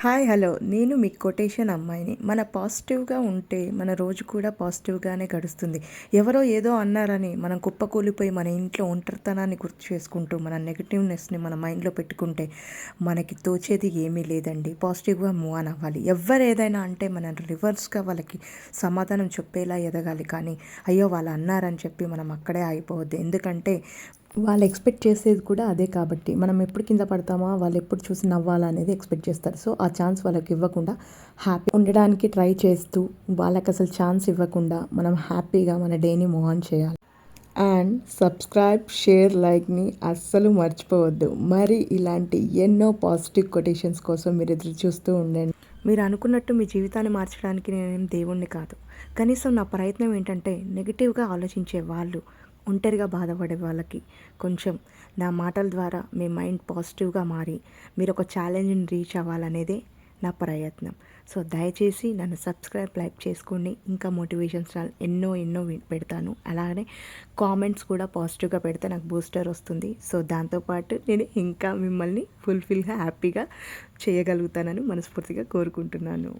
Hi hello నేను మీ quotation అమ్మాయిని. మన పాజిటివ్గా ఉంటే మన రోజు కూడా పాజిటివ్గానే గడుస్తుంది. ఎవరో ఏదో అన్నారని మనం కుప్పకూలిపోయి మన ఇంట్లో ఒంటరితనాన్ని గుర్తు చేసుకుంటూ మన నెగటివ్నెస్ని మన మైండ్లో పెట్టుకుంటే మనకి తోచేది ఏమీ లేదండి. పాజిటివ్గా మూవ్ ఆన్ అవ్వాలి. ఎవరు ఏదైనా అంటే మనం రివర్స్గా వాళ్ళకి సమాధానం చెప్పేలా ఎదగాలి. కానీ అయ్యో వాళ్ళు అన్నారని చెప్పి మనం అక్కడే ఆగిపోవద్దు. ఎందుకంటే వాళ్ళు ఎక్స్పెక్ట్ చేసేది కూడా అదే కాబట్టి మనం ఎప్పుడు కింద పడతామా, వాళ్ళు ఎప్పుడు చూసి నవ్వాలా అనేది ఎక్స్పెక్ట్ చేస్తారు. సో ఆ ఛాన్స్ వాళ్ళకి ఇవ్వకుండా హ్యాపీ ఉండడానికి ట్రై చేస్తూ వాళ్ళకి అసలు ఛాన్స్ ఇవ్వకుండా మనం హ్యాపీగా మన డేని మూవ్ ఆన్ చేయాలి. అండ్ సబ్స్క్రైబ్, షేర్, లైక్ని అస్సలు మర్చిపోవద్దు. మరి ఇలాంటి ఎన్నో పాజిటివ్ కొటేషన్స్ కోసం మీరు ఎదురు చూస్తూ ఉండండి. మీరు అనుకున్నట్టు మీ జీవితాన్ని మార్చడానికి నేనేం దేవుణ్ణి కాదు. కనీసం నా ప్రయత్నం ఏంటంటే నెగిటివ్గా ఆలోచించే వాళ్ళు, ఒంటరిగా బాధపడే వాళ్ళకి కొంచెం నా మాటల ద్వారా మీ మైండ్ పాజిటివ్గా మారి మీరు ఒక ఛాలెంజ్ని రీచ్ అవ్వాలనేదే నా ప్రయత్నం. సో దయచేసి నన్ను సబ్స్క్రైబ్, లైక్ చేసుకోండి. ఇంకా మోటివేషన్స్ ఎన్నో పెడతాను. అలాగనే కామెంట్స్ కూడా పాజిటివ్గా పెడితే నాకు బూస్టర్ వస్తుంది. సో దాంతోపాటు నేను ఇంకా మిమ్మల్ని హ్యాపీగా చేయగలుగుతానని మనస్ఫూర్తిగా కోరుకుంటున్నాను.